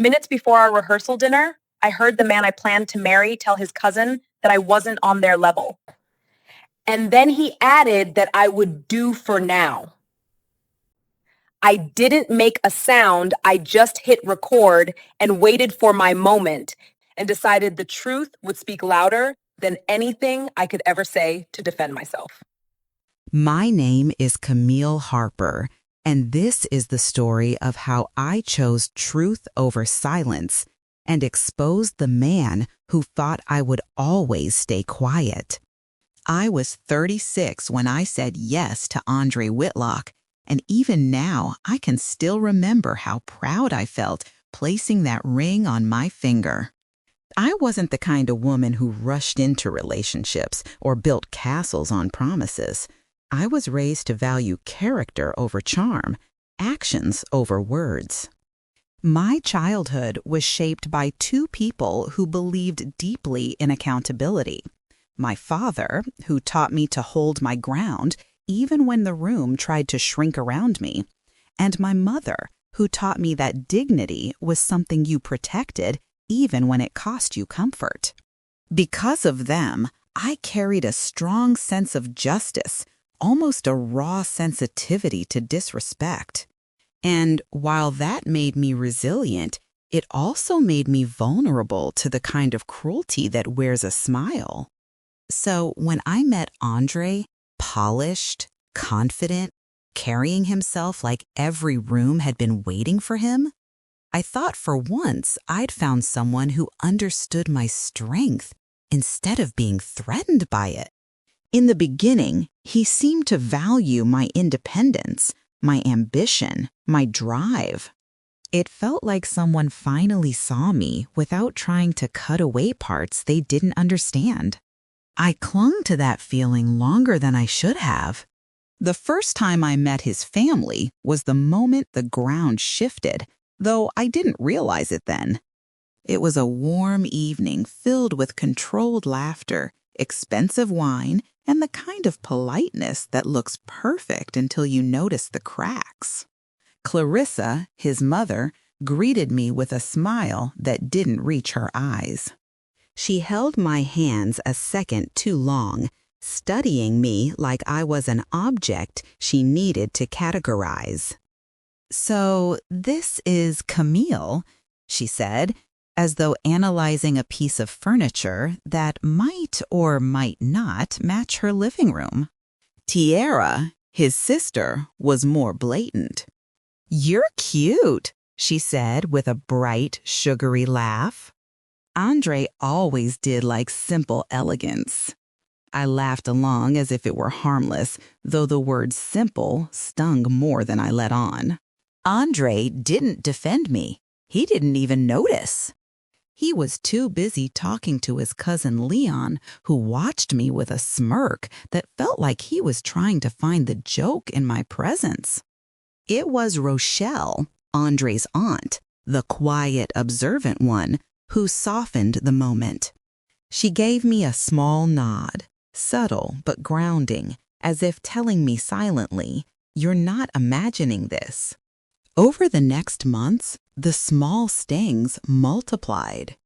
Minutes before our rehearsal dinner, I heard the man I planned to marry tell his cousin that I wasn't on their level. And then he added that I would do for now. I didn't make a sound. I just hit record and waited for my moment and decided the truth would speak louder than anything I could ever say to defend myself. My name is Camille Harper, and this is the story of how I chose truth over silence and exposed the man who thought I would always stay quiet. I was 36 when I said yes to Andre Whitlock, and even now I can still remember how proud I felt placing that ring on my finger. I wasn't the kind of woman who rushed into relationships or built castles on promises. I was raised to value character over charm, actions over words. My childhood was shaped by two people who believed deeply in accountability. My father, who taught me to hold my ground even when the room tried to shrink around me, and my mother, who taught me that dignity was something you protected even when it cost you comfort. Because of them, I carried a strong sense of justice, almost a raw sensitivity to disrespect. And while that made me resilient, it also made me vulnerable to the kind of cruelty that wears a smile. So when I met Andre, polished, confident, carrying himself like every room had been waiting for him, I thought for once I'd found someone who understood my strength instead of being threatened by it. In the beginning, he seemed to value my independence, my ambition, my drive. It felt like someone finally saw me without trying to cut away parts they didn't understand. I clung to that feeling longer than I should have. The first time I met his family was the moment the ground shifted, though I didn't realize it then. It was a warm evening filled with controlled laughter, expensive wine, and the kind of politeness that looks perfect until you notice the cracks. Clarissa, his mother, greeted me with a smile that didn't reach her eyes. She held my hands a second too long, studying me like I was an object she needed to categorize. "So this is Camille," she said, as though analyzing a piece of furniture that might or might not match her living room. Tiara, his sister, was more blatant. "You're cute," she said with a bright, sugary laugh. Andre always did like simple elegance. I laughed along as if it were harmless, though the word simple stung more than I let on. Andre didn't defend me. He didn't even notice. He was too busy talking to his cousin Leon, who watched me with a smirk that felt like he was trying to find the joke in my presence. It was Rochelle, Andre's aunt, the quiet, observant one, who softened the moment. She gave me a small nod, subtle but grounding, as if telling me silently, "You're not imagining this." Over the next months, the small stings multiplied.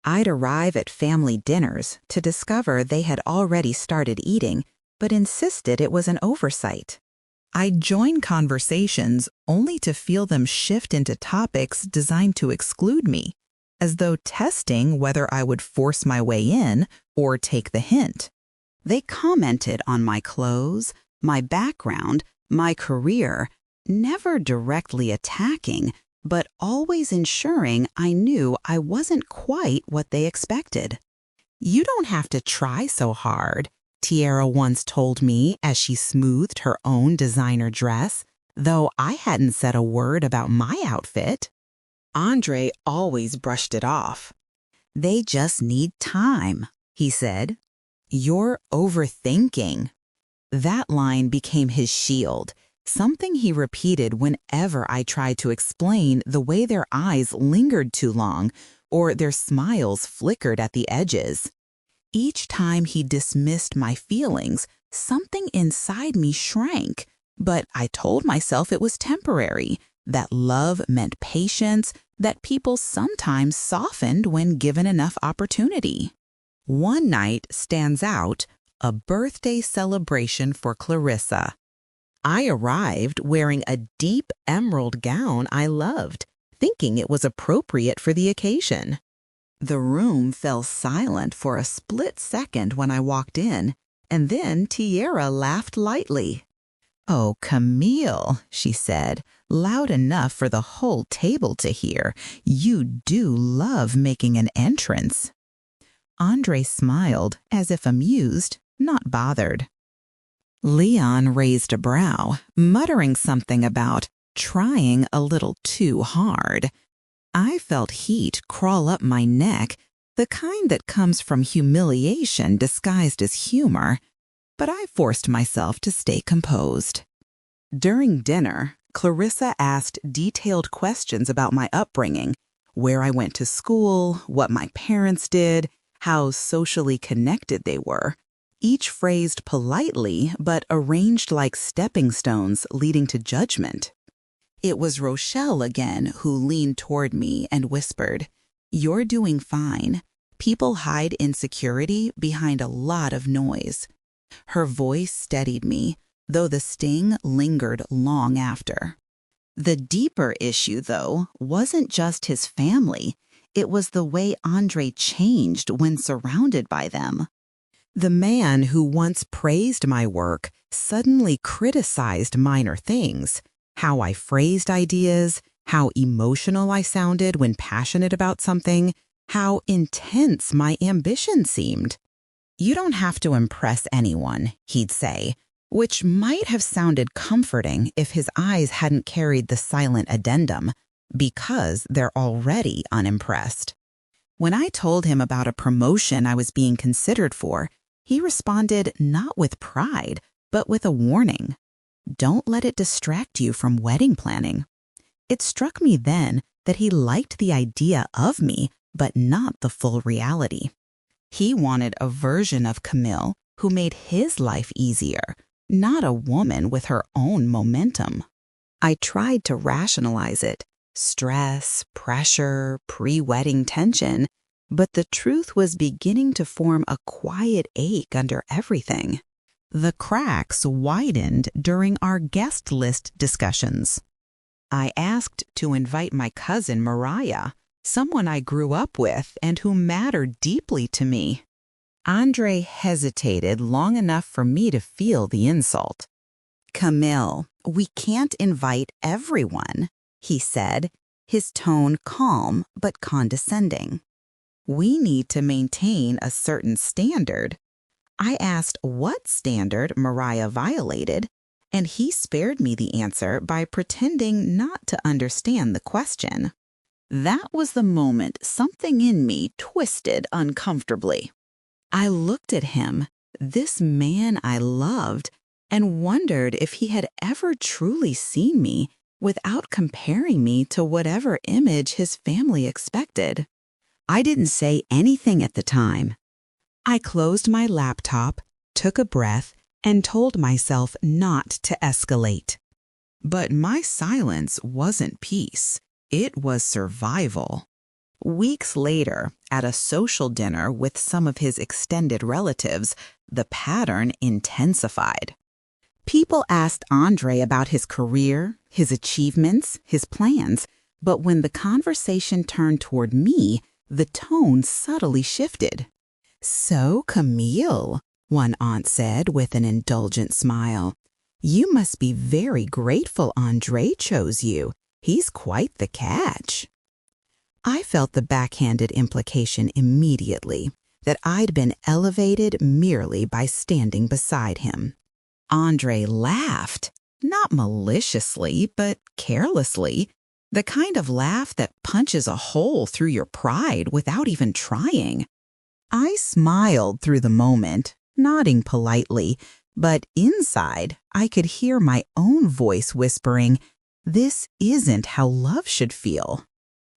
I'd arrive at family dinners to discover they had already started eating, but insisted it was an oversight. I'd join conversations only to feel them shift into topics designed to exclude me, as though testing whether I would force my way in or take the hint. They commented on my clothes, my background, my career, never directly attacking, but always ensuring I knew I wasn't quite what they expected. "You don't have to try so hard," Tiara once told me as she smoothed her own designer dress, though I hadn't said a word about my outfit. Andre always brushed it off. "They just need time," he said. "You're overthinking." That line became his shield, something he repeated whenever I tried to explain the way their eyes lingered too long or their smiles flickered at the edges. Each time he dismissed my feelings, something inside me shrank, but I told myself it was temporary, that love meant patience, that people sometimes softened when given enough opportunity. One night stands out, a birthday celebration for Clarissa. I arrived wearing a deep emerald gown I loved, thinking it was appropriate for the occasion. The room fell silent for a split second when I walked in, and then Tiara laughed lightly. "Oh, Camille," she said, loud enough for the whole table to hear, "you do love making an entrance." Andre smiled, as if amused, not bothered. Leon raised a brow, muttering something about trying a little too hard. I felt heat crawl up my neck, the kind that comes from humiliation disguised as humor, but I forced myself to stay composed. During dinner, Clarissa asked detailed questions about my upbringing, where I went to school, what my parents did, how socially connected they were, each phrased politely but arranged like stepping stones leading to judgment. It was Rochelle again who leaned toward me and whispered, "You're doing fine. People hide insecurity behind a lot of noise." Her voice steadied me, though the sting lingered long after. The deeper issue, though, wasn't just his family. It was the way Andre changed when surrounded by them. The man who once praised my work suddenly criticized minor things, how I phrased ideas, how emotional I sounded when passionate about something, how intense my ambition seemed. "You don't have to impress anyone," he'd say, which might have sounded comforting if his eyes hadn't carried the silent addendum, "because they're already unimpressed." When I told him about a promotion I was being considered for, he responded not with pride, but with a warning. "Don't let it distract you from wedding planning." It struck me then that he liked the idea of me, but not the full reality. He wanted a version of Camille who made his life easier, not a woman with her own momentum. I tried to rationalize it, stress, pressure, pre-wedding tension, but the truth was beginning to form a quiet ache under everything. The cracks widened during our guest list discussions. I asked to invite my cousin Mariah, someone I grew up with and who mattered deeply to me. Andre hesitated long enough for me to feel the insult. "Camille, we can't invite everyone," he said, his tone calm but condescending. "We need to maintain a certain standard." I asked what standard Mariah violated, and he spared me the answer by pretending not to understand the question. That was the moment something in me twisted uncomfortably. I looked at him, this man I loved, and wondered if he had ever truly seen me without comparing me to whatever image his family expected. I didn't say anything at the time. I closed my laptop, took a breath, and told myself not to escalate. But my silence wasn't peace. It was survival. Weeks later, at a social dinner with some of his extended relatives, the pattern intensified. People asked Andre about his career, his achievements, his plans, but when the conversation turned toward me, the tone subtly shifted. "So, Camille," one aunt said with an indulgent smile, "you must be very grateful Andre chose you. He's quite the catch." I felt the backhanded implication immediately, that I'd been elevated merely by standing beside him. Andre laughed, not maliciously, but carelessly, the kind of laugh that punches a hole through your pride without even trying. I smiled through the moment, nodding politely, but inside I could hear my own voice whispering, "This isn't how love should feel."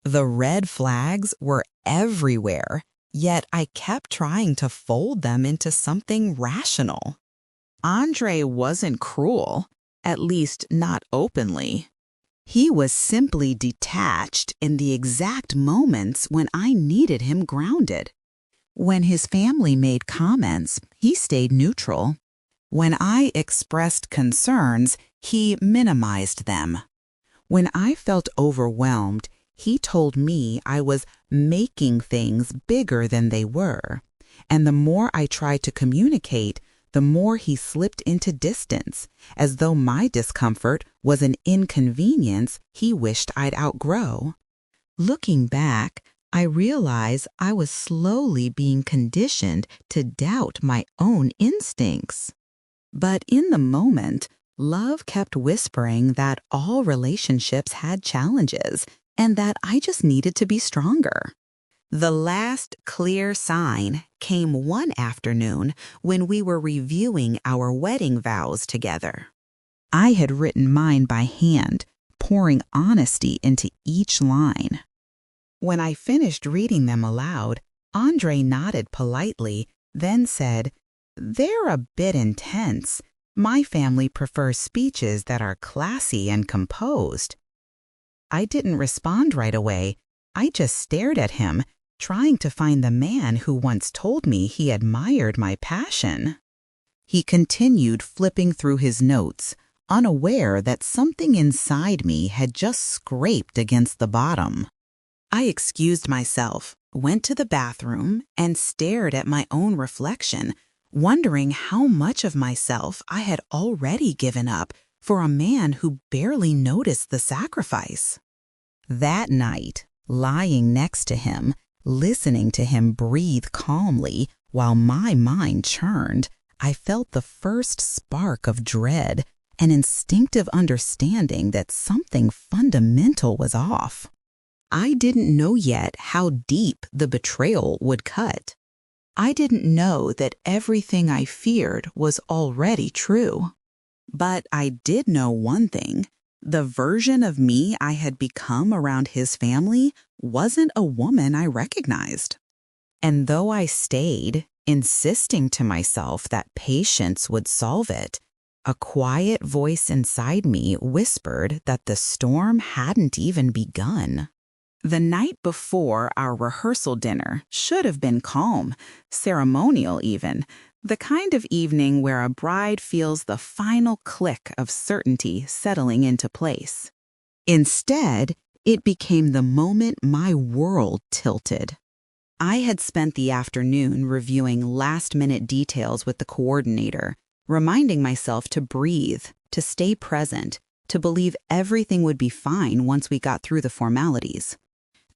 The red flags were everywhere, yet I kept trying to fold them into something rational. Andre wasn't cruel, at least not openly. He was simply detached in the exact moments when I needed him grounded. When his family made comments, he stayed neutral. When I expressed concerns, he minimized them. When I felt overwhelmed, he told me I was making things bigger than they were. And the more I tried to communicate, the more he slipped into distance, as though my discomfort was an inconvenience he wished I'd outgrow. Looking back, I realize I was slowly being conditioned to doubt my own instincts. But in the moment, love kept whispering that all relationships had challenges and that I just needed to be stronger. The last clear sign came one afternoon when we were reviewing our wedding vows together. I had written mine by hand, pouring honesty into each line. When I finished reading them aloud, Andre nodded politely, then said, "They're a bit intense. My family prefers speeches that are classy and composed." I didn't respond right away. I just stared at him, trying to find the man who once told me he admired my passion. He continued flipping through his notes, unaware that something inside me had just scraped against the bottom. I excused myself, went to the bathroom, and stared at my own reflection, wondering how much of myself I had already given up for a man who barely noticed the sacrifice. That night, lying next to him, listening to him breathe calmly while my mind churned, I felt the first spark of dread, an instinctive understanding that something fundamental was off. I didn't know yet how deep the betrayal would cut. I didn't know that everything I feared was already true. But I did know one thing. The version of me I had become around his family wasn't a woman I recognized. And though I stayed, insisting to myself that patience would solve it, a quiet voice inside me whispered that the storm hadn't even begun. The night before our rehearsal dinner should have been calm, ceremonial even, the kind of evening where a bride feels the final click of certainty settling into place. Instead, it became the moment my world tilted. I had spent the afternoon reviewing last-minute details with the coordinator, reminding myself to breathe, to stay present, to believe everything would be fine once we got through the formalities.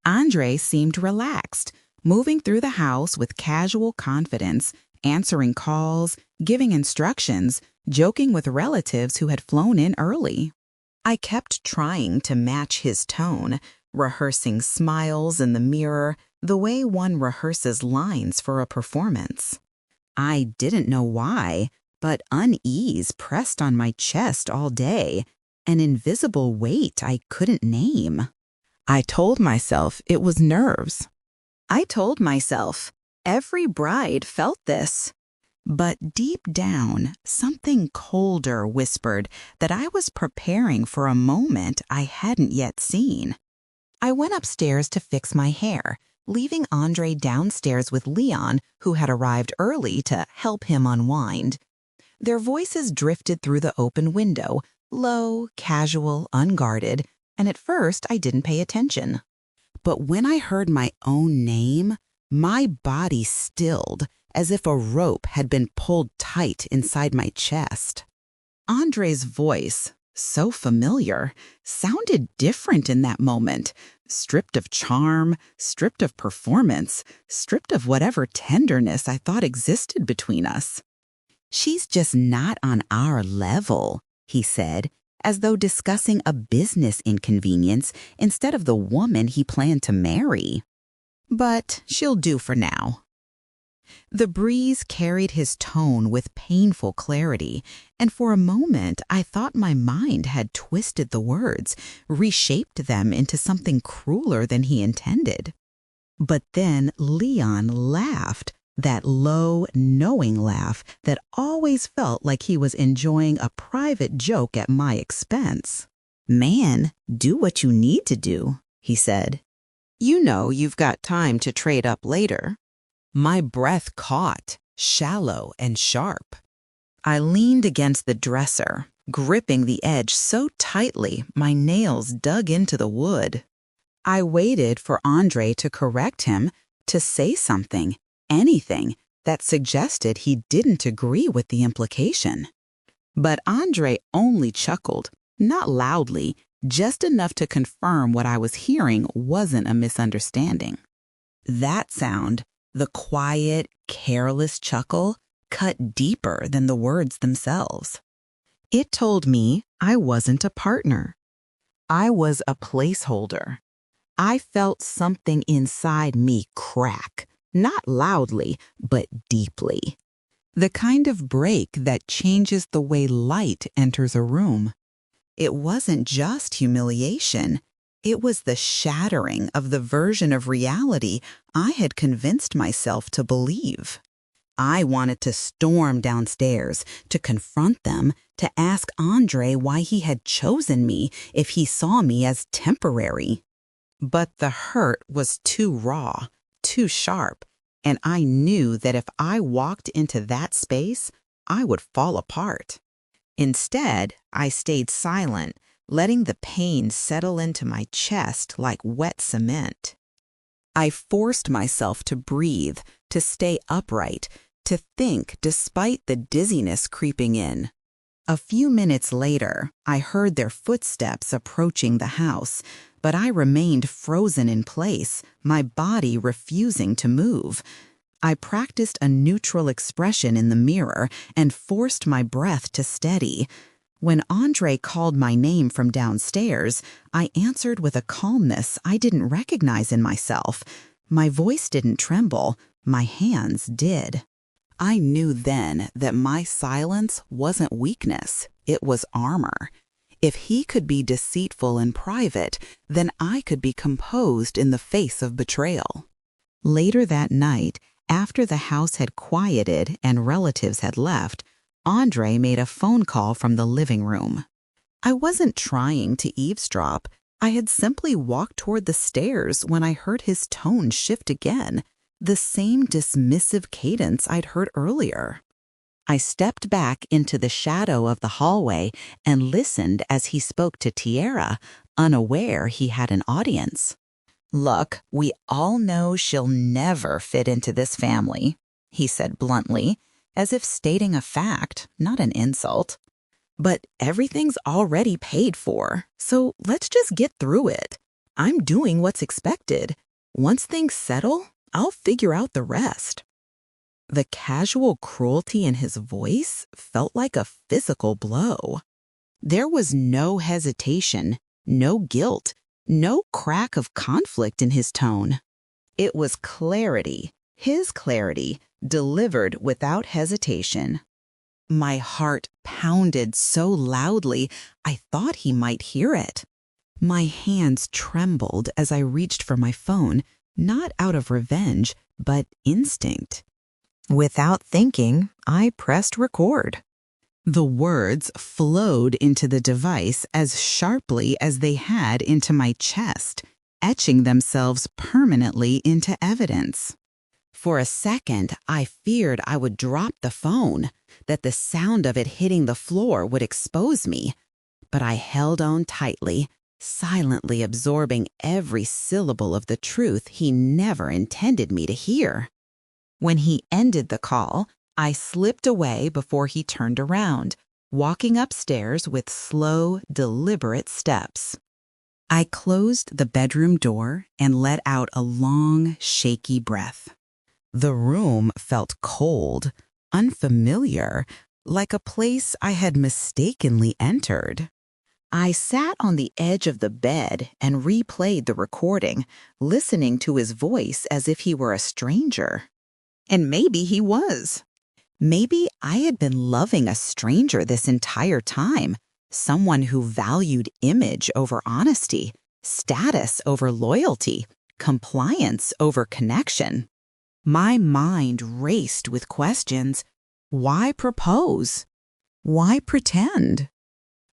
Andre seemed relaxed, moving through the house with casual confidence, answering calls, giving instructions, joking with relatives who had flown in early. I kept trying to match his tone, rehearsing smiles in the mirror, the way one rehearses lines for a performance. I didn't know why, but unease pressed on my chest all day, an invisible weight I couldn't name. I told myself it was nerves. I told myself every bride felt this. But deep down, something colder whispered that I was preparing for a moment I hadn't yet seen. I went upstairs to fix my hair, leaving Andre downstairs with Leon, who had arrived early to help him unwind. Their voices drifted through the open window, low, casual, unguarded, and at first I didn't pay attention. But when I heard my own name, my body stilled, as if a rope had been pulled tight inside my chest. Andre's voice, so familiar, sounded different in that moment, stripped of charm, stripped of performance, stripped of whatever tenderness I thought existed between us. "She's just not on our level," he said, as though discussing a business inconvenience instead of the woman he planned to marry. "But she'll do for now." The breeze carried his tone with painful clarity, and for a moment I thought my mind had twisted the words, reshaped them into something crueler than he intended. But then Leon laughed, that low, knowing laugh that always felt like he was enjoying a private joke at my expense. "Man, do what you need to do," he said. "You know you've got time to trade up later." My breath caught, shallow and sharp. I leaned against the dresser, gripping the edge so tightly my nails dug into the wood. I waited for Andre to correct him, to say something, anything that suggested he didn't agree with the implication. But Andre only chuckled, not loudly, just enough to confirm what I was hearing wasn't a misunderstanding. That sound, the quiet, careless chuckle, cut deeper than the words themselves. It told me I wasn't a partner. I was a placeholder. I felt something inside me crack, not loudly, but deeply. The kind of break that changes the way light enters a room. It wasn't just humiliation. It was the shattering of the version of reality I had convinced myself to believe. I wanted to storm downstairs, to confront them, to ask Andre why he had chosen me if he saw me as temporary. But the hurt was too raw, too sharp, and I knew that if I walked into that space, I would fall apart. Instead, I stayed silent, letting the pain settle into my chest like wet cement. I forced myself to breathe, to stay upright, to think despite the dizziness creeping in. A few minutes later, I heard their footsteps approaching the house, but I remained frozen in place, my body refusing to move. I practiced a neutral expression in the mirror and forced my breath to steady. When Andre called my name from downstairs, I answered with a calmness I didn't recognize in myself. My voice didn't tremble, my hands did. I knew then that my silence wasn't weakness, it was armor. If he could be deceitful in private, then I could be composed in the face of betrayal. Later that night, after the house had quieted and relatives had left, Andre made a phone call from the living room. I wasn't trying to eavesdrop. I had simply walked toward the stairs when I heard his tone shift again, the same dismissive cadence I'd heard earlier. I stepped back into the shadow of the hallway and listened as he spoke to Tiara, unaware he had an audience. "Look, we all know she'll never fit into this family," he said bluntly, as if stating a fact, not an insult. "But everything's already paid for, so let's just get through it. I'm doing what's expected. Once things settle, I'll figure out the rest." The casual cruelty in his voice felt like a physical blow. There was no hesitation, no guilt, no crack of conflict in his tone. It was clarity, his clarity, delivered without hesitation. My heart pounded so loudly I thought he might hear it. My hands trembled as I reached for my phone, not out of revenge, but instinct. Without thinking, I pressed record. The words flowed into the device as sharply as they had into my chest, etching themselves permanently into evidence. For a second, I feared I would drop the phone, that the sound of it hitting the floor would expose me. But I held on tightly, silently absorbing every syllable of the truth he never intended me to hear. When he ended the call, I slipped away before he turned around, walking upstairs with slow, deliberate steps. I closed the bedroom door and let out a long, shaky breath. The room felt cold, unfamiliar, like a place I had mistakenly entered. I sat on the edge of the bed and replayed the recording, listening to his voice as if he were a stranger. And maybe he was. Maybe I had been loving a stranger this entire time, someone who valued image over honesty, status over loyalty, compliance over connection. My mind raced with questions. Why propose? Why pretend?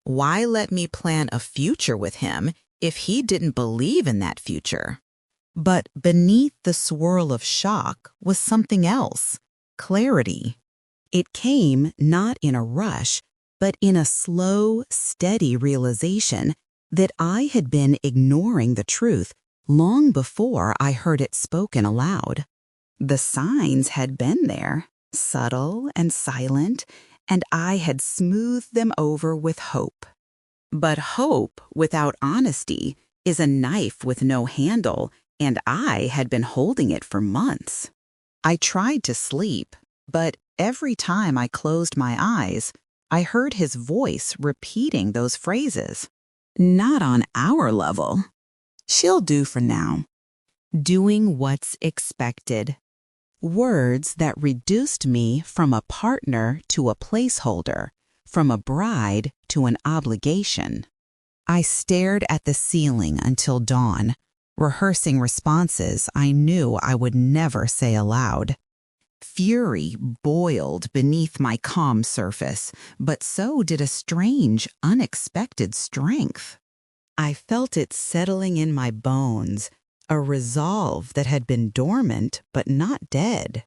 Why let me plan a future with him if he didn't believe in that future? But beneath the swirl of shock was something else, clarity. It came not in a rush, but in a slow, steady realization that I had been ignoring the truth long before I heard it spoken aloud. The signs had been there, subtle and silent, and I had smoothed them over with hope. But hope without honesty is a knife with no handle, and I had been holding it for months. I tried to sleep, but every time I closed my eyes, I heard his voice repeating those phrases. Not on our level. She'll do for now. Doing what's expected. Words that reduced me from a partner to a placeholder, from a bride to an obligation. I stared at the ceiling until dawn, rehearsing responses I knew I would never say aloud. Fury boiled beneath my calm surface, but so did a strange, unexpected strength. I felt it settling in my bones, a resolve that had been dormant but not dead.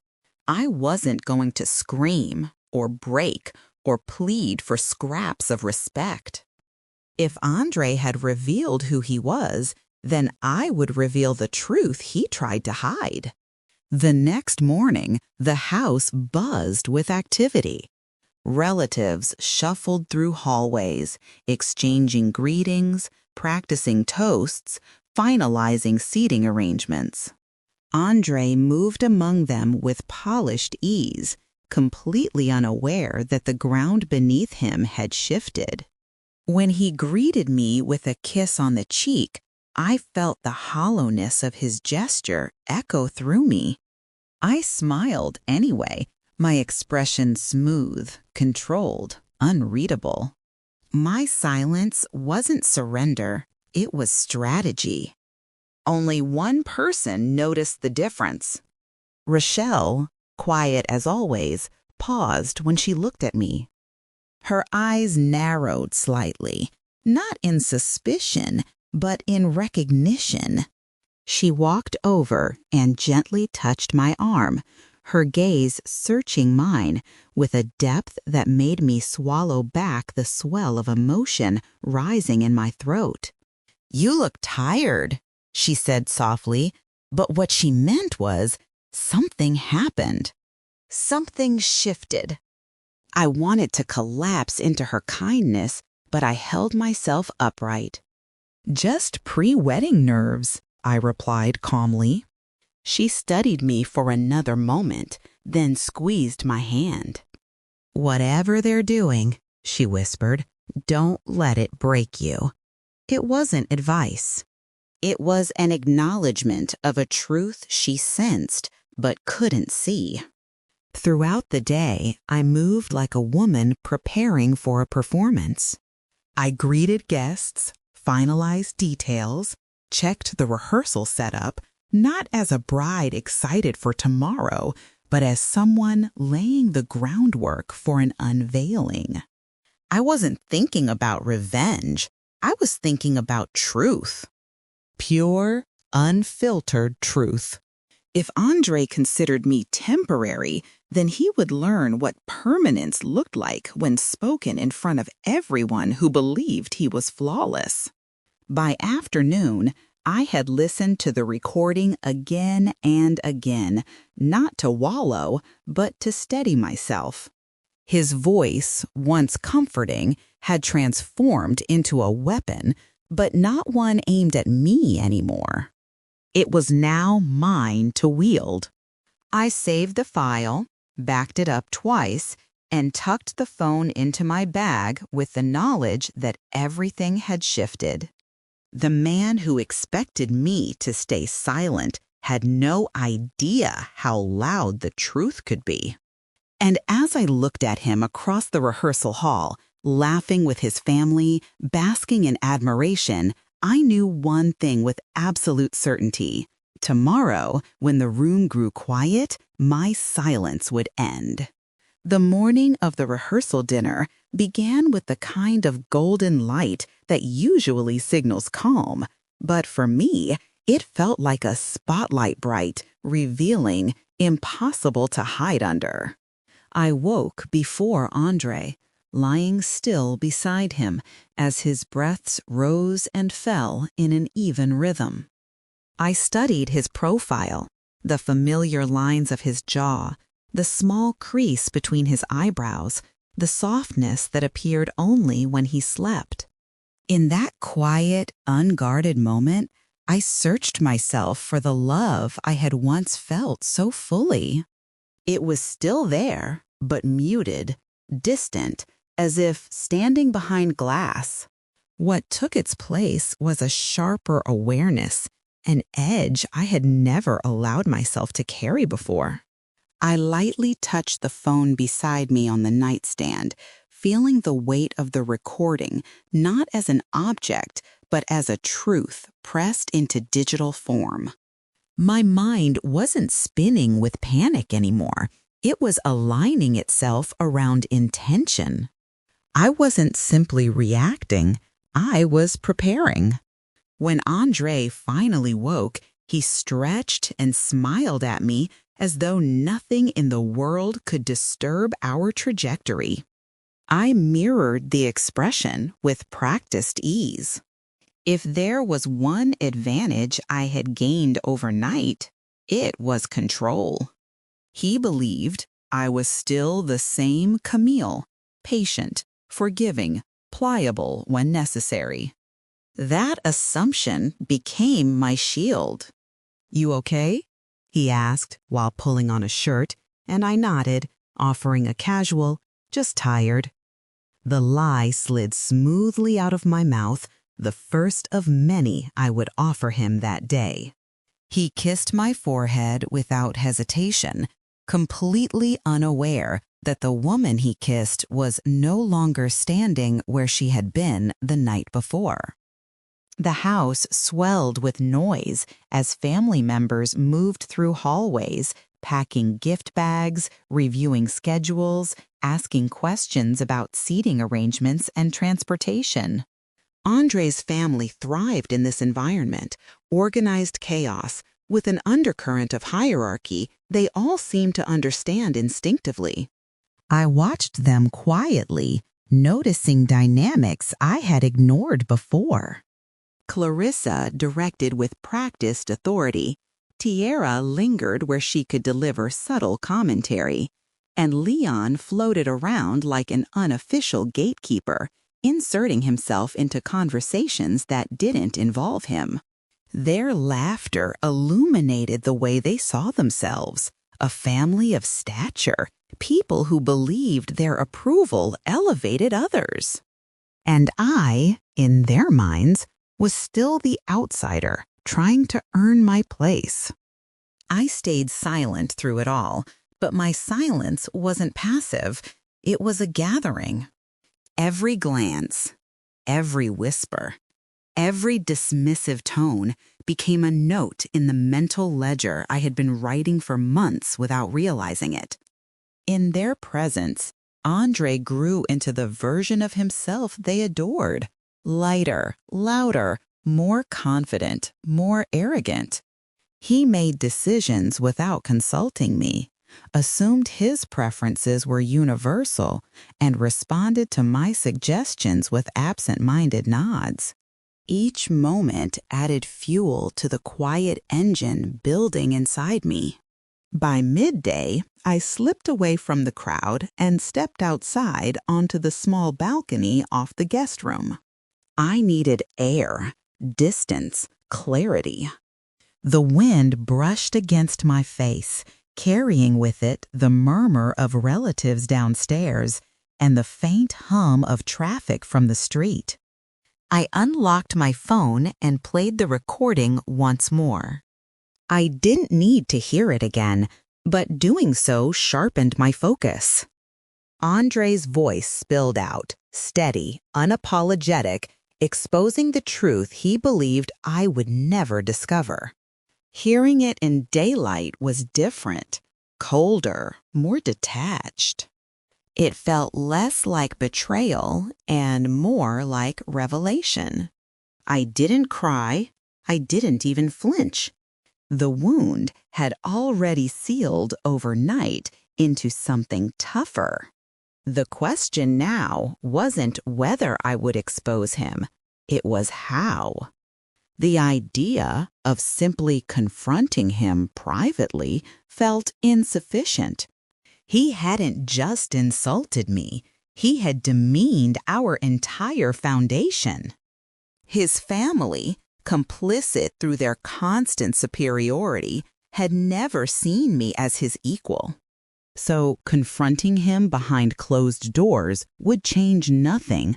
I wasn't going to scream or break or plead for scraps of respect. If Andre had revealed who he was, then I would reveal the truth he tried to hide. The next morning, the house buzzed with activity. Relatives shuffled through hallways, exchanging greetings, practicing toasts, finalizing seating arrangements. Andre moved among them with polished ease, completely unaware that the ground beneath him had shifted. When he greeted me with a kiss on the cheek, I felt the hollowness of his gesture echo through me. I smiled anyway, my expression smooth, controlled, unreadable. My silence wasn't surrender, it was strategy. Only one person noticed the difference. Rochelle, quiet as always, paused when she looked at me. Her eyes narrowed slightly, not in suspicion, but in recognition. She walked over and gently touched my arm, her gaze searching mine with a depth that made me swallow back the swell of emotion rising in my throat. "You look tired," she said softly, but what she meant was something happened. Something shifted. I wanted to collapse into her kindness, but I held myself upright. "Just pre-wedding nerves," I replied calmly. She studied me for another moment, then squeezed my hand. "Whatever they're doing," she whispered, "don't let it break you." It wasn't advice. It was an acknowledgement of a truth she sensed but couldn't see. Throughout the day, I moved like a woman preparing for a performance. I greeted guests, finalized details, checked the rehearsal setup, not as a bride excited for tomorrow, but as someone laying the groundwork for an unveiling. I wasn't thinking about revenge. I was thinking about truth. Pure, unfiltered truth. If Andre considered me temporary, then he would learn what permanence looked like when spoken in front of everyone who believed he was flawless. By afternoon, I had listened to the recording again and again, not to wallow, but to steady myself. His voice, once comforting, had transformed into a weapon, but not one aimed at me anymore. It was now mine to wield. I saved the file, backed it up twice, and tucked the phone into my bag with the knowledge that everything had shifted. The man who expected me to stay silent had no idea how loud the truth could be. And as I looked at him across the rehearsal hall, laughing with his family, basking in admiration, I knew one thing with absolute certainty. Tomorrow, when the room grew quiet, my silence would end. The morning of the rehearsal dinner began with the kind of golden light that usually signals calm, but for me, it felt like a spotlight bright, revealing, impossible to hide under. I woke before Andre, lying still beside him as his breaths rose and fell in an even rhythm. I studied his profile, the familiar lines of his jaw, the small crease between his eyebrows, the softness that appeared only when he slept. In that quiet, unguarded moment, I searched myself for the love I had once felt so fully. It was still there, but muted, distant, as if standing behind glass. What took its place was a sharper awareness, an edge I had never allowed myself to carry before. I lightly touched the phone beside me on the nightstand, feeling the weight of the recording not as an object, but as a truth pressed into digital form. My mind wasn't spinning with panic anymore. It was aligning itself around intention. I wasn't simply reacting, I was preparing. When Andre finally woke, he stretched and smiled at me as though nothing in the world could disturb our trajectory. I mirrored the expression with practiced ease. If there was one advantage I had gained overnight, it was control. He believed I was still the same Camille, patient, forgiving, pliable when necessary. That assumption became my shield. "You okay?" he asked while pulling on a shirt, and I nodded, offering a casual, "Just tired." The lie slid smoothly out of my mouth, the first of many I would offer him that day. He kissed my forehead without hesitation, completely unaware that the woman he kissed was no longer standing where she had been the night before. The house swelled with noise as family members moved through hallways, packing gift bags, reviewing schedules, asking questions about seating arrangements and transportation. Andre's family thrived in this environment, organized chaos, with an undercurrent of hierarchy they all seemed to understand instinctively. I watched them quietly, noticing dynamics I had ignored before. Clarissa directed with practiced authority, Tiara lingered where she could deliver subtle commentary, and Leon floated around like an unofficial gatekeeper, inserting himself into conversations that didn't involve him. Their laughter illuminated the way they saw themselves, a family of stature, people who believed their approval elevated others. And I, in their minds, was still the outsider, trying to earn my place. I stayed silent through it all, but my silence wasn't passive. It was a gathering. Every glance, every whisper, every dismissive tone became a note in the mental ledger I had been writing for months without realizing it. In their presence, Andre grew into the version of himself they adored. Lighter, louder, more confident, more arrogant. He made decisions without consulting me, assumed his preferences were universal, and responded to my suggestions with absent-minded nods. Each moment added fuel to the quiet engine building inside me. By midday, I slipped away from the crowd and stepped outside onto the small balcony off the guest room. I needed air, distance, clarity. The wind brushed against my face, carrying with it the murmur of relatives downstairs and the faint hum of traffic from the street. I unlocked my phone and played the recording once more. I didn't need to hear it again, but doing so sharpened my focus. Andre's voice spilled out, steady, unapologetic, exposing the truth he believed I would never discover. Hearing it in daylight was different, colder, more detached. It felt less like betrayal and more like revelation. I didn't cry. I didn't even flinch. The wound had already sealed overnight into something tougher. The question now wasn't whether I would expose him. It was how. The idea of simply confronting him privately felt insufficient. He hadn't just insulted me. He had demeaned our entire foundation. His family, complicit through their constant superiority, had never seen me as his equal. So confronting him behind closed doors would change nothing.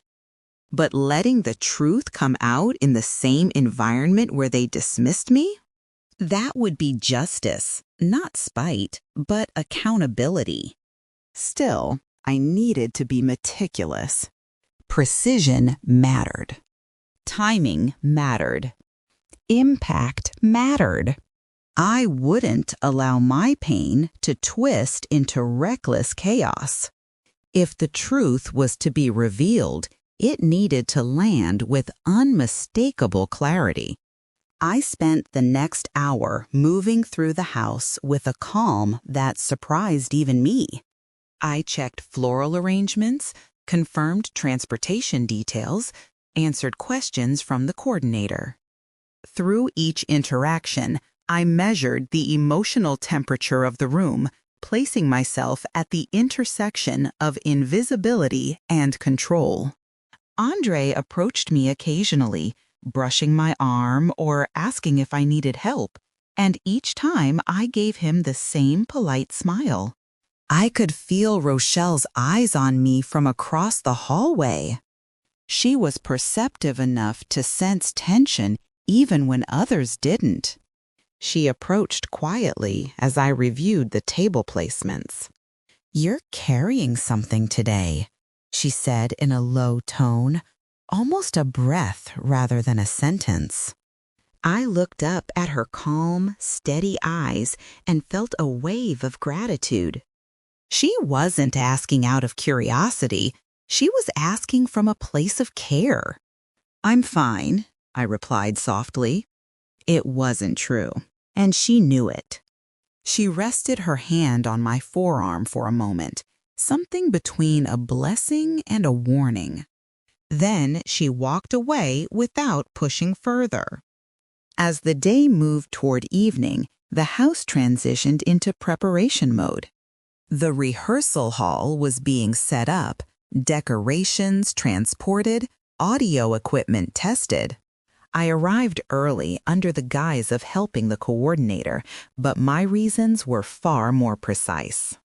But letting the truth come out in the same environment where they dismissed me? That would be justice, not spite, but accountability. Still, I needed to be meticulous. Precision mattered. Timing mattered. Impact mattered. I wouldn't allow my pain to twist into reckless chaos. If the truth was to be revealed, it needed to land with unmistakable clarity. I spent the next hour moving through the house with a calm that surprised even me. I checked floral arrangements, confirmed transportation details, answered questions from the coordinator. Through each interaction, I measured the emotional temperature of the room, placing myself at the intersection of invisibility and control. Andre approached me occasionally, brushing my arm or asking if I needed help, and each time I gave him the same polite smile. I could feel Rochelle's eyes on me from across the hallway. She was perceptive enough to sense tension even when others didn't. She approached quietly as I reviewed the table placements. "You're carrying something today," she said in a low tone, almost a breath rather than a sentence. I looked up at her calm, steady eyes and felt a wave of gratitude. She wasn't asking out of curiosity. She was asking from a place of care. "I'm fine," I replied softly. It wasn't true, and she knew it. She rested her hand on my forearm for a moment, something between a blessing and a warning. Then she walked away without pushing further. As the day moved toward evening, the house transitioned into preparation mode. The rehearsal hall was being set up, decorations transported, audio equipment tested. I arrived early under the guise of helping the coordinator, but my reasons were far more precise.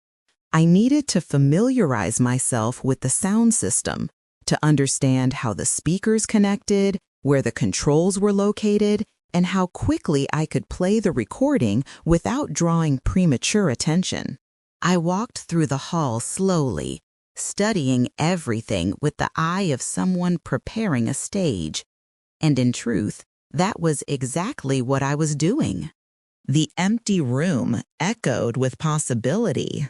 I needed to familiarize myself with the sound system, to understand how the speakers connected, where the controls were located, and how quickly I could play the recording without drawing premature attention. I walked through the hall slowly, studying everything with the eye of someone preparing a stage. And in truth, that was exactly what I was doing. The empty room echoed with possibility.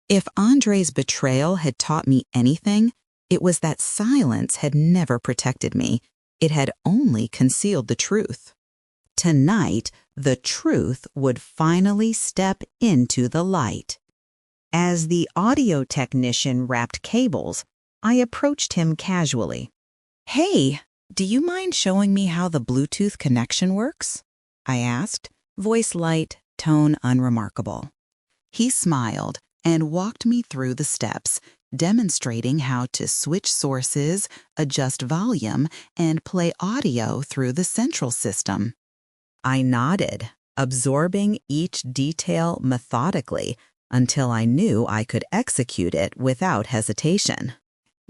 If Andre's betrayal had taught me anything, it was that silence had never protected me. It had only concealed the truth. Tonight, the truth would finally step into the light. As the audio technician wrapped cables, I approached him casually. "Hey, do you mind showing me how the Bluetooth connection works?" I asked, voice light, tone unremarkable. He smiled and walked me through the steps, demonstrating how to switch sources, adjust volume, and play audio through the central system. I nodded, absorbing each detail methodically until I knew I could execute it without hesitation.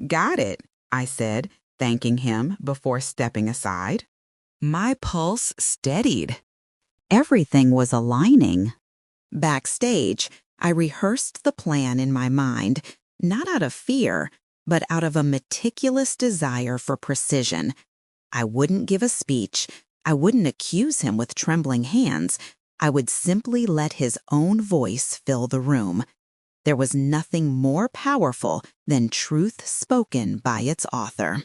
"Got it," I said, thanking him before stepping aside. My pulse steadied. Everything was aligning. Backstage, I rehearsed the plan in my mind, not out of fear, but out of a meticulous desire for precision. I wouldn't give a speech. I wouldn't accuse him with trembling hands. I would simply let his own voice fill the room. There was nothing more powerful than truth spoken by its author.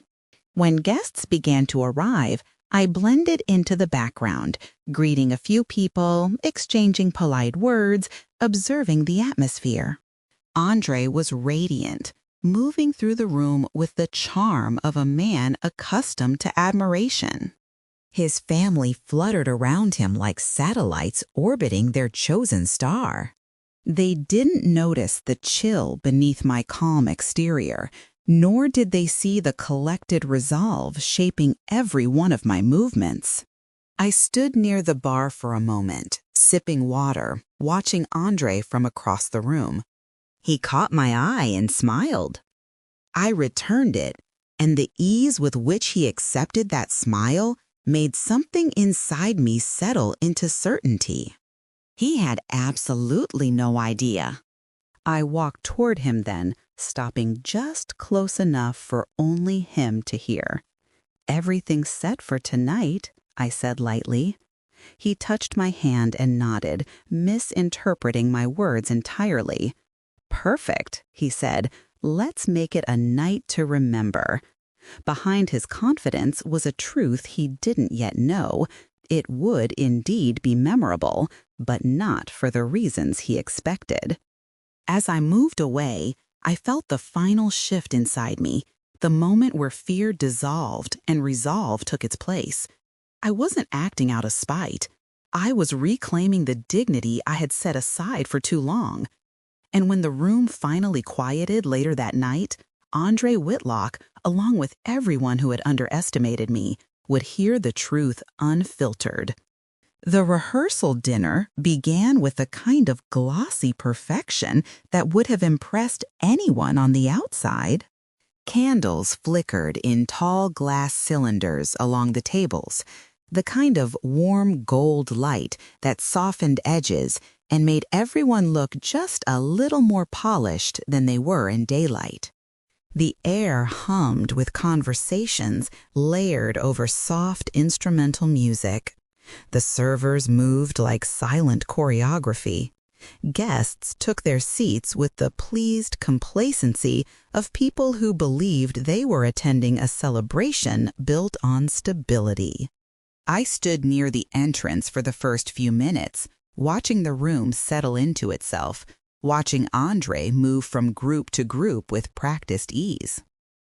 When guests began to arrive, I blended into the background, greeting a few people, exchanging polite words, observing the atmosphere. Andre was radiant, moving through the room with the charm of a man accustomed to admiration. His family fluttered around him like satellites orbiting their chosen star. They didn't notice the chill beneath my calm exterior, nor did they see the collected resolve shaping every one of my movements. I stood near the bar for a moment, sipping water, watching Andre from across the room. He caught my eye and smiled. I returned it, and the ease with which he accepted that smile made something inside me settle into certainty. He had absolutely no idea. I walked toward him then, stopping just close enough for only him to hear. "Everything's set for tonight," I said lightly. He touched my hand and nodded, misinterpreting my words entirely. "Perfect," he said. "Let's make it a night to remember." Behind his confidence was a truth he didn't yet know. It would indeed be memorable, but not for the reasons he expected. As I moved away, I felt the final shift inside me, the moment where fear dissolved and resolve took its place. I wasn't acting out of spite. I was reclaiming the dignity I had set aside for too long. And when the room finally quieted later that night, Andre Whitlock, along with everyone who had underestimated me, would hear the truth unfiltered. The rehearsal dinner began with a kind of glossy perfection that would have impressed anyone on the outside. Candles flickered in tall glass cylinders along the tables, the kind of warm gold light that softened edges and made everyone look just a little more polished than they were in daylight. The air hummed with conversations layered over soft instrumental music. The servers moved like silent choreography. Guests took their seats with the pleased complacency of people who believed they were attending a celebration built on stability. I stood near the entrance for the first few minutes, watching the room settle into itself, watching Andre move from group to group with practiced ease.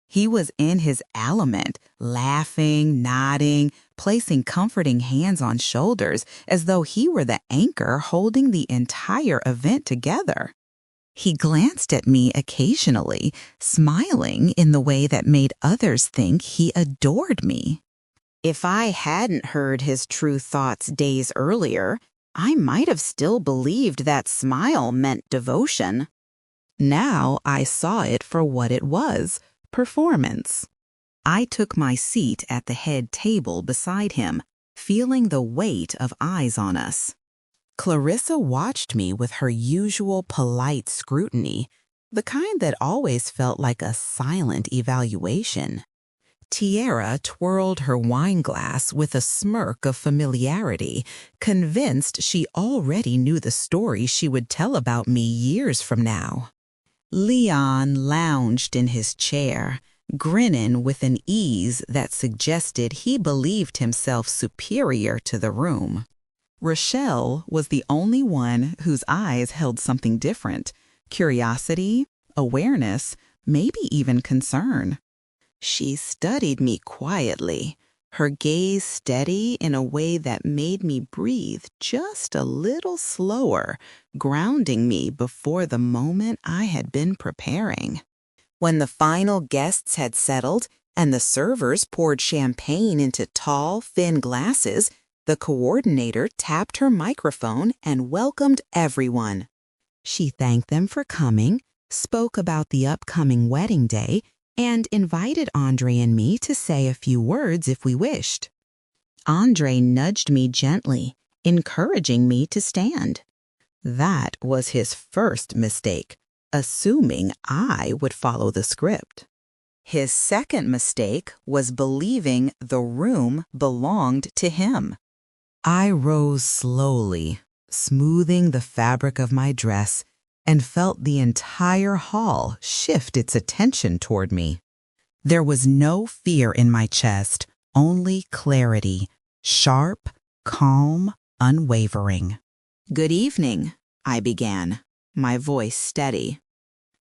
He was in his element, laughing, nodding, placing comforting hands on shoulders as though he were the anchor holding the entire event together. He glanced at me occasionally, smiling in the way that made others think he adored me. If I hadn't heard his true thoughts days earlier, I might have still believed that smile meant devotion. Now I saw it for what it was, performance. I took my seat at the head table beside him, feeling the weight of eyes on us. Clarissa watched me with her usual polite scrutiny, the kind that always felt like a silent evaluation. Tiara twirled her wine glass with a smirk of familiarity, convinced she already knew the story she would tell about me years from now. Leon lounged in his chair, grinning with an ease that suggested he believed himself superior to the room. Rochelle was the only one whose eyes held something different: curiosity, awareness, maybe even concern. She studied me quietly, her gaze steady in a way that made me breathe just a little slower, grounding me before the moment I had been preparing. When the final guests had settled and the servers poured champagne into tall, thin glasses, the coordinator tapped her microphone and welcomed everyone. She thanked them for coming, spoke about the upcoming wedding day, and invited Andre and me to say a few words if we wished. Andre nudged me gently, encouraging me to stand. That was his first mistake, assuming I would follow the script. His second mistake was believing the room belonged to him. I rose slowly, smoothing the fabric of my dress, and felt the entire hall shift its attention toward me. There was no fear in my chest, only clarity, sharp, calm, unwavering. "Good evening," I began, my voice steady.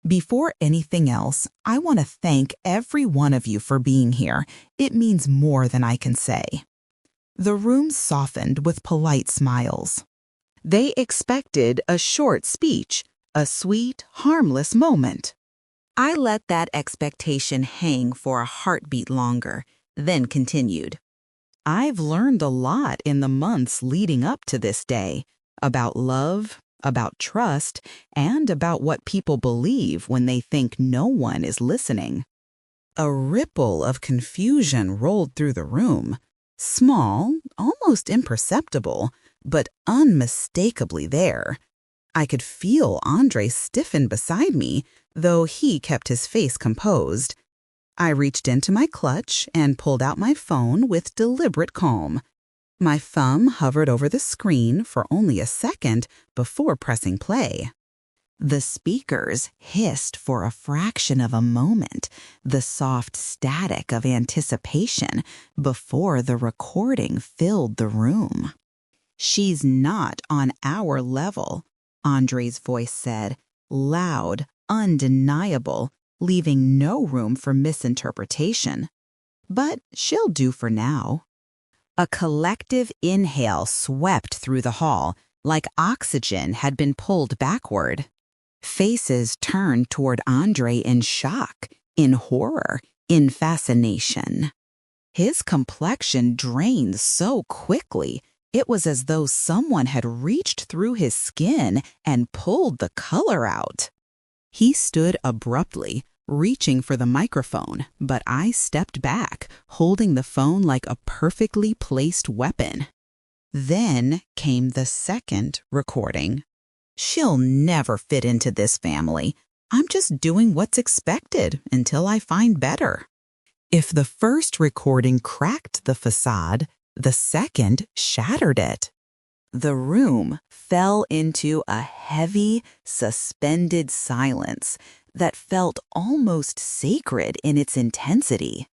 "Before anything else, I want to thank every one of you for being here. It means more than I can say." The room softened with polite smiles. They expected a short speech, a sweet, harmless moment. I let that expectation hang for a heartbeat longer, then continued. "I've learned a lot in the months leading up to this day, about love, about trust, and about what people believe when they think no one is listening." A ripple of confusion rolled through the room, small, almost imperceptible, but unmistakably there. I could feel Andre stiffen beside me, though he kept his face composed. I reached into my clutch and pulled out my phone with deliberate calm. My thumb hovered over the screen for only a second before pressing play. The speakers hissed for a fraction of a moment, the soft static of anticipation before the recording filled the room. "She's not on our level," Andre's voice said, loud, undeniable, leaving no room for misinterpretation. "But she'll do for now." A collective inhale swept through the hall, like oxygen had been pulled backward. Faces turned toward Andre in shock, in horror, in fascination. His complexion drained so quickly, it was as though someone had reached through his skin and pulled the color out. He stood abruptly, reaching for the microphone, but I stepped back, holding the phone like a perfectly placed weapon. Then came the second recording. "She'll never fit into this family. I'm just doing what's expected until I find better." If the first recording cracked the facade, the second shattered it. The room fell into a heavy, suspended silence that felt almost sacred in its intensity.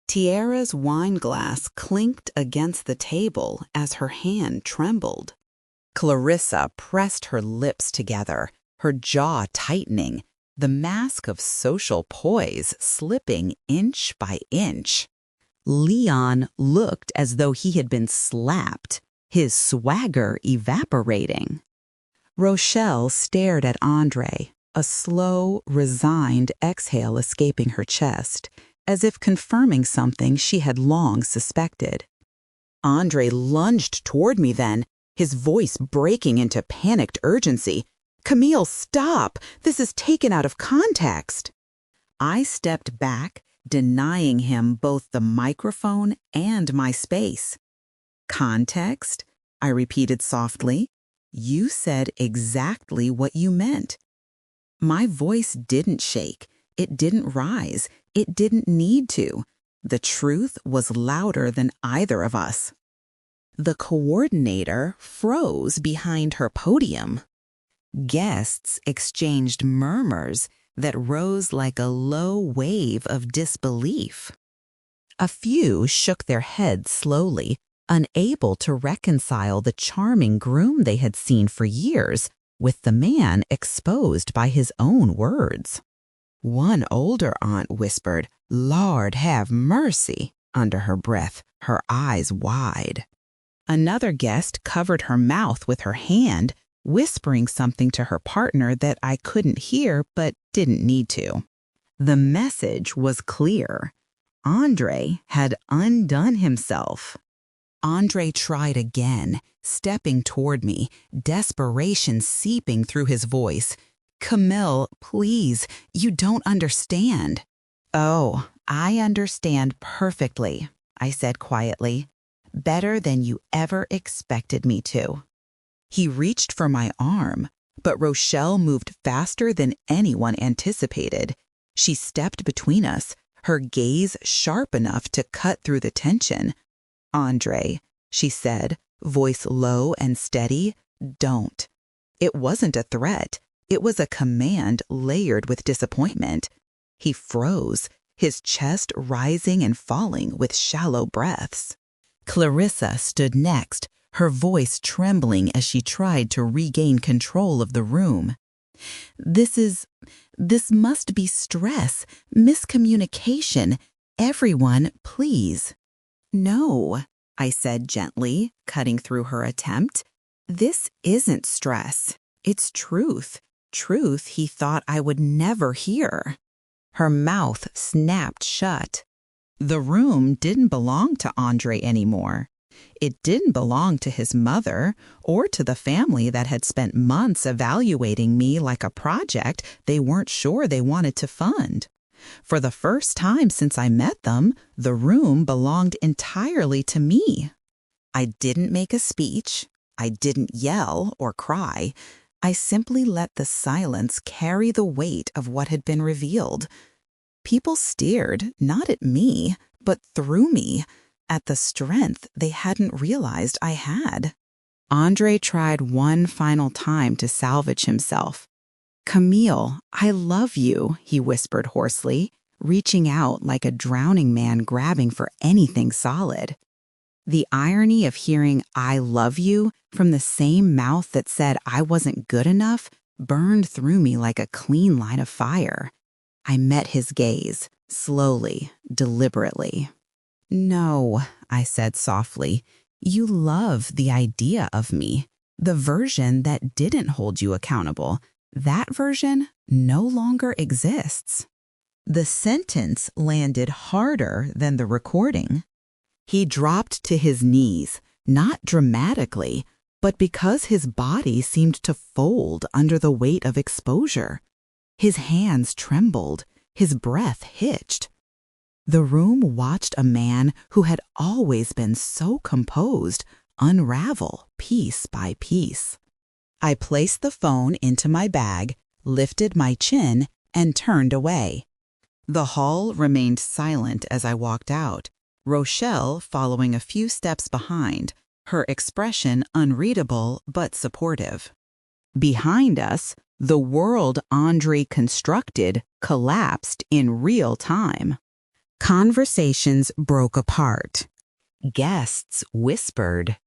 Tiara's wine glass clinked against the table as her hand trembled. Clarissa pressed her lips together, her jaw tightening, the mask of social poise slipping inch by inch. Leon looked as though he had been slapped, his swagger evaporating. Rochelle stared at Andre, a slow, resigned exhale escaping her chest, as if confirming something she had long suspected. Andre lunged toward me then, his voice breaking into panicked urgency. "Camille, stop! This is taken out of context." I stepped back, denying him both the microphone and my space. "Context?" I repeated softly. "You said exactly what you meant." My voice didn't shake. It didn't rise. It didn't need to. The truth was louder than either of us. The coordinator froze behind her podium. Guests exchanged murmurs that rose like a low wave of disbelief. A few shook their heads slowly, unable to reconcile the charming groom they had seen for years with the man exposed by his own words. One older aunt whispered, "Lord have mercy," under her breath, her eyes wide. Another guest covered her mouth with her hand, whispering something to her partner that I couldn't hear but didn't need to. The message was clear. Andre had undone himself. Andre tried again, stepping toward me, desperation seeping through his voice. "Camille, please, you don't understand." "Oh, I understand perfectly," I said quietly. "Better than you ever expected me to." He reached for my arm, but Rochelle moved faster than anyone anticipated. She stepped between us, her gaze sharp enough to cut through the tension. "Andre," she said, voice low and steady, "don't." It wasn't a threat, It was a command layered with disappointment. He froze, his chest rising and falling with shallow breaths. Clarissa stood next, her voice trembling as she tried to regain control of the room. This must be stress, miscommunication. Everyone, please. No, I said gently, cutting through her attempt. This isn't stress. It's truth. Truth he thought I would never hear. Her mouth snapped shut. The room didn't belong to Andre anymore. It didn't belong to his mother or to the family that had spent months evaluating me like a project they weren't sure they wanted to fund. For the first time since I met them, the room belonged entirely to me. I didn't make a speech. I didn't yell or cry. I simply let the silence carry the weight of what had been revealed. People stared, not at me, but through me, at the strength they hadn't realized I had. Andre tried one final time to salvage himself. "Camille, I love you," he whispered hoarsely, reaching out like a drowning man grabbing for anything solid. The irony of hearing "I love you" from the same mouth that said I wasn't good enough burned through me like a clean line of fire. I met his gaze, slowly, deliberately. "No," I said softly, "you love the idea of me, the version that didn't hold you accountable. That version no longer exists." The sentence landed harder than the recording. He dropped to his knees, not dramatically, but because his body seemed to fold under the weight of exposure. His hands trembled, his breath hitched. The room watched a man who had always been so composed unravel piece by piece. I placed the phone into my bag, lifted my chin, and turned away. The hall remained silent as I walked out, Rochelle following a few steps behind, her expression unreadable but supportive. Behind us, the world Andre constructed collapsed in real time. Conversations broke apart. Guests whispered.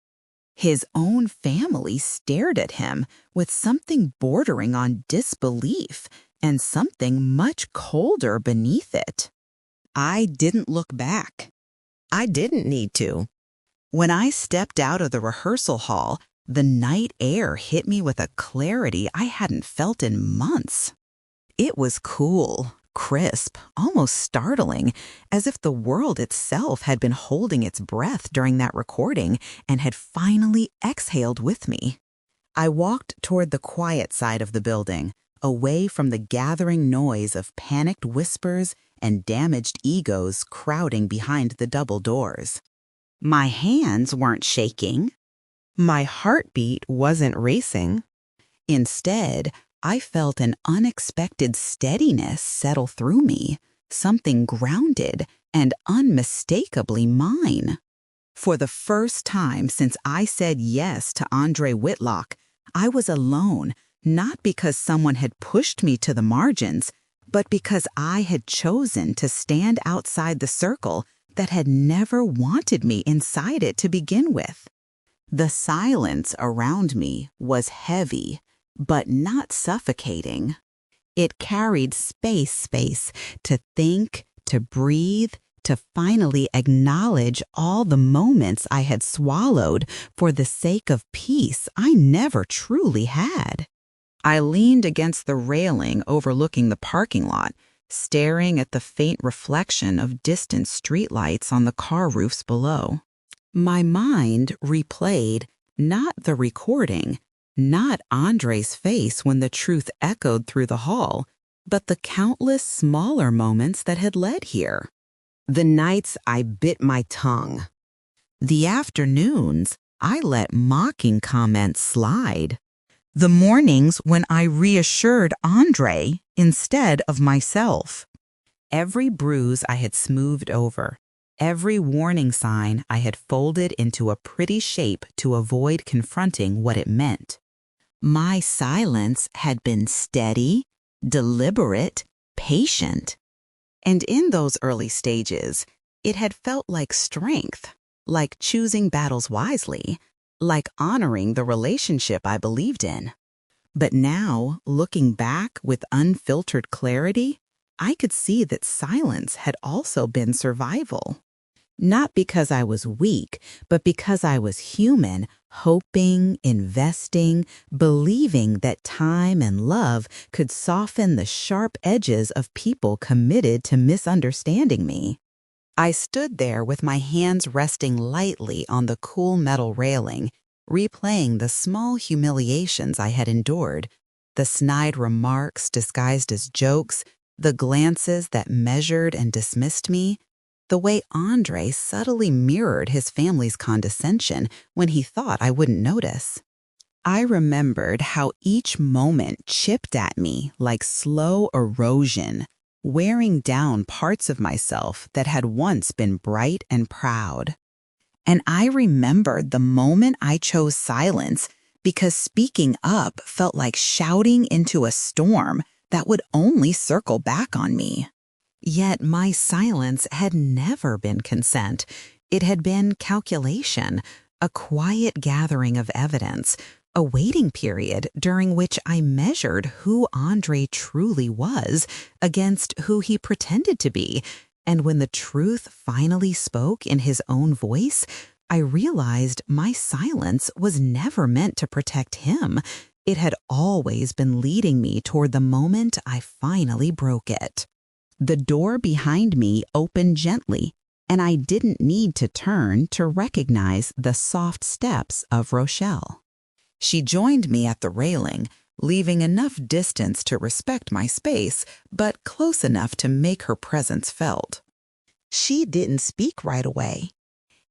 His own family stared at him with something bordering on disbelief and something much colder beneath it. I didn't look back. I didn't need to. When I stepped out of the rehearsal hall, the night air hit me with a clarity I hadn't felt in months. It was cool, crisp, almost startling, as if the world itself had been holding its breath during that recording and had finally exhaled with me. I walked toward the quiet side of the building, away from the gathering noise of panicked whispers and damaged egos crowding behind the double doors. My hands weren't shaking. My heartbeat wasn't racing. Instead, I felt an unexpected steadiness settle through me, something grounded and unmistakably mine. For the first time since I said yes to Andre Whitlock, I was alone, not because someone had pushed me to the margins, but because I had chosen to stand outside the circle that had never wanted me inside it to begin with. The silence around me was heavy, but not suffocating. It carried space to think, to breathe, to finally acknowledge all the moments I had swallowed for the sake of peace I never truly had. I leaned against the railing overlooking the parking lot, staring at the faint reflection of distant streetlights on the car roofs below. My mind replayed not the recording, not Andre's face when the truth echoed through the hall, but the countless smaller moments that had led here. The nights I bit my tongue. The afternoons I let mocking comments slide. The mornings when I reassured Andre instead of myself. Every bruise I had smoothed over. Every warning sign I had folded into a pretty shape to avoid confronting what it meant. My silence had been steady, deliberate, patient. And in those early stages, it had felt like strength, like choosing battles wisely, like honoring the relationship I believed in. But now, looking back with unfiltered clarity, I could see that silence had also been survival. Not because I was weak, but because I was human, hoping, investing, believing that time and love could soften the sharp edges of people committed to misunderstanding me. I stood there with my hands resting lightly on the cool metal railing, replaying the small humiliations I had endured, the snide remarks disguised as jokes, the glances that measured and dismissed me, the way Andre subtly mirrored his family's condescension when he thought I wouldn't notice. I remembered how each moment chipped at me like slow erosion, wearing down parts of myself that had once been bright and proud. And I remembered the moment I chose silence because speaking up felt like shouting into a storm that would only circle back on me. Yet my silence had never been consent. It had been calculation, a quiet gathering of evidence, a waiting period during which I measured who Andre truly was against who he pretended to be. And when the truth finally spoke in his own voice, I realized my silence was never meant to protect him. It had always been leading me toward the moment I finally broke it. The door behind me opened gently, and I didn't need to turn to recognize the soft steps of Rochelle. She joined me at the railing, leaving enough distance to respect my space, but close enough to make her presence felt. She didn't speak right away.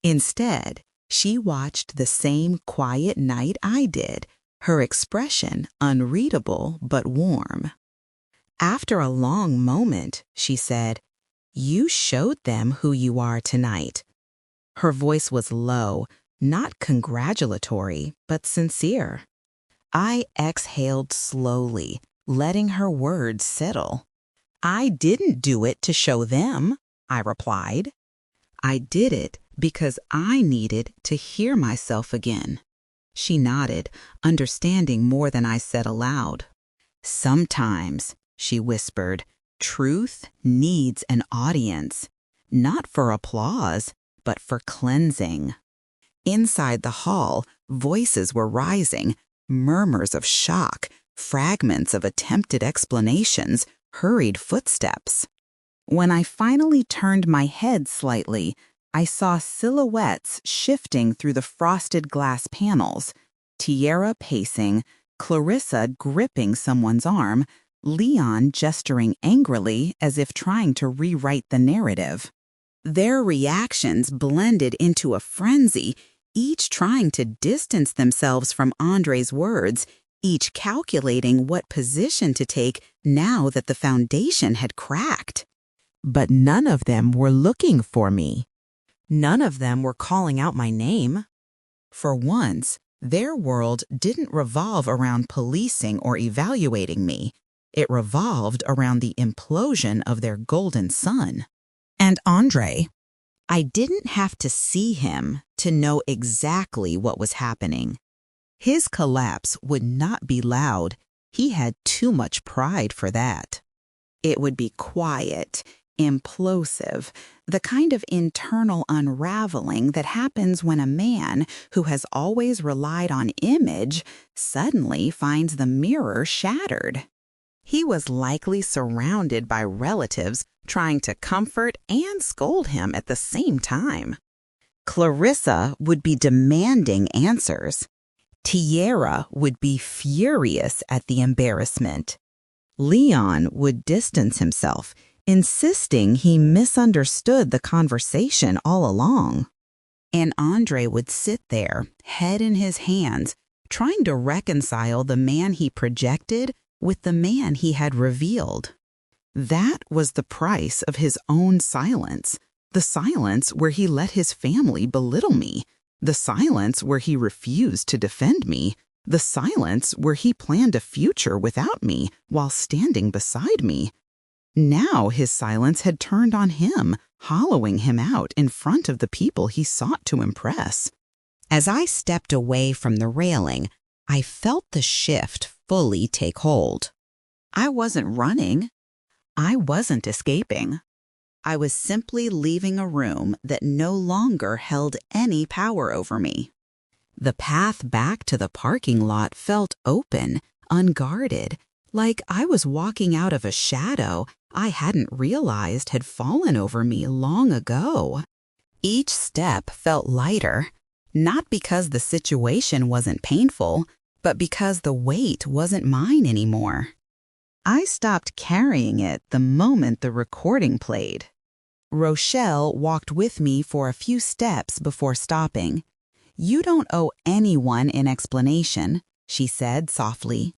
Instead, she watched the same quiet night I did, her expression unreadable but warm. After a long moment, she said, "You showed them who you are tonight." Her voice was low, not congratulatory, but sincere. I exhaled slowly, letting her words settle. "I didn't do it to show them," I replied. "I did it because I needed to hear myself again." She nodded, understanding more than I said aloud. "Sometimes," she whispered, "truth needs an audience, not for applause, but for cleansing." Inside the hall, voices were rising, murmurs of shock, fragments of attempted explanations, hurried footsteps. When I finally turned my head slightly, I saw silhouettes shifting through the frosted glass panels, Tierra pacing, Clarissa gripping someone's arm, Leon gesturing angrily as if trying to rewrite the narrative. Their reactions blended into a frenzy, each trying to distance themselves from Andre's words, each calculating what position to take now that the foundation had cracked. But none of them were looking for me. None of them were calling out my name. For once, their world didn't revolve around policing or evaluating me. It revolved around the implosion of their golden sun. And Andre, I didn't have to see him to know exactly what was happening. His collapse would not be loud. He had too much pride for that. It would be quiet, implosive, the kind of internal unraveling that happens when a man who has always relied on image suddenly finds the mirror shattered. He was likely surrounded by relatives trying to comfort and scold him at the same time. Clarissa would be demanding answers. Tierra would be furious at the embarrassment. Leon would distance himself, insisting he misunderstood the conversation all along. And Andre would sit there, head in his hands, trying to reconcile the man he projected with the man he had revealed. That was the price of his own silence, the silence where he let his family belittle me, the silence where he refused to defend me, The silence where he planned a future without me while standing beside me. Now his silence had turned on him, hollowing him out in front of the people he sought to impress. As I stepped away from the railing, I felt the shift fully take hold. I wasn't running. I wasn't escaping. I was simply leaving a room that no longer held any power over me. The path back to the parking lot felt open, unguarded, like I was walking out of a shadow I hadn't realized had fallen over me long ago. Each step felt lighter, not because the situation wasn't painful, but because the weight wasn't mine anymore. I stopped carrying it the moment the recording played. Rochelle walked with me for a few steps before stopping. "You don't owe anyone an explanation," she said softly.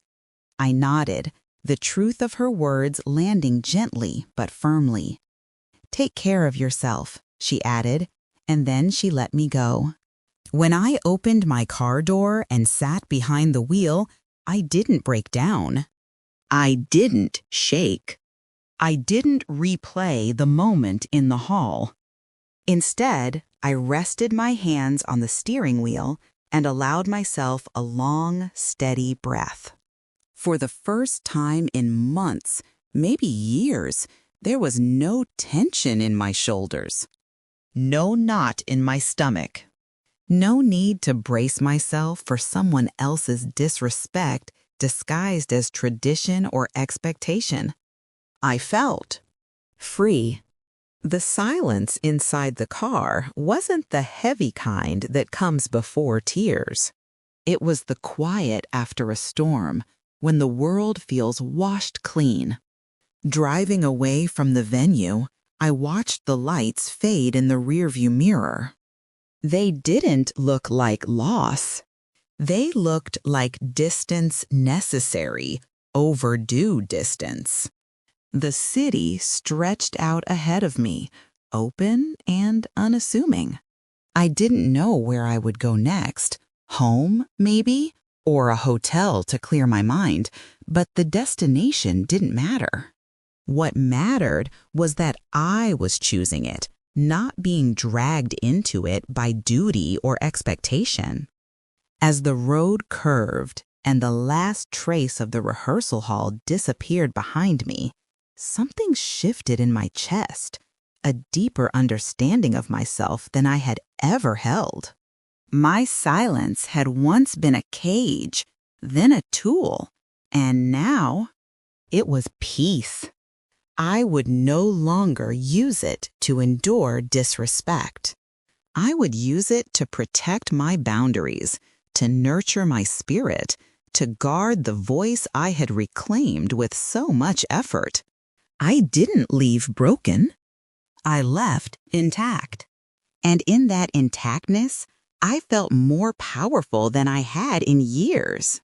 I nodded, the truth of her words landing gently but firmly. "Take care of yourself," she added, and then she let me go. When I opened my car door and sat behind the wheel, I didn't break down. I didn't shake. I didn't replay the moment in the hall. Instead, I rested my hands on the steering wheel and allowed myself a long, steady breath. For the first time in months, maybe years, there was no tension in my shoulders. No knot in my stomach. No need to brace myself for someone else's disrespect disguised as tradition or expectation. I felt free. The silence inside the car wasn't the heavy kind that comes before tears. It was the quiet after a storm, when the world feels washed clean. Driving away from the venue, I watched the lights fade in the rearview mirror. They didn't look like loss. They looked like distance necessary, overdue distance. The city stretched out ahead of me, open and unassuming. I didn't know where I would go next. Home, maybe, or a hotel to clear my mind, but the destination didn't matter. What mattered was that I was choosing it, not being dragged into it by duty or expectation. As the road curved and the last trace of the rehearsal hall disappeared behind me, something shifted in my chest, a deeper understanding of myself than I had ever held. My silence had once been a cage, then a tool, and now it was peace. I would no longer use it to endure disrespect. I would use it to protect my boundaries, to nurture my spirit, to guard the voice I had reclaimed with so much effort. I didn't leave broken. I left intact. And in that intactness, I felt more powerful than I had in years.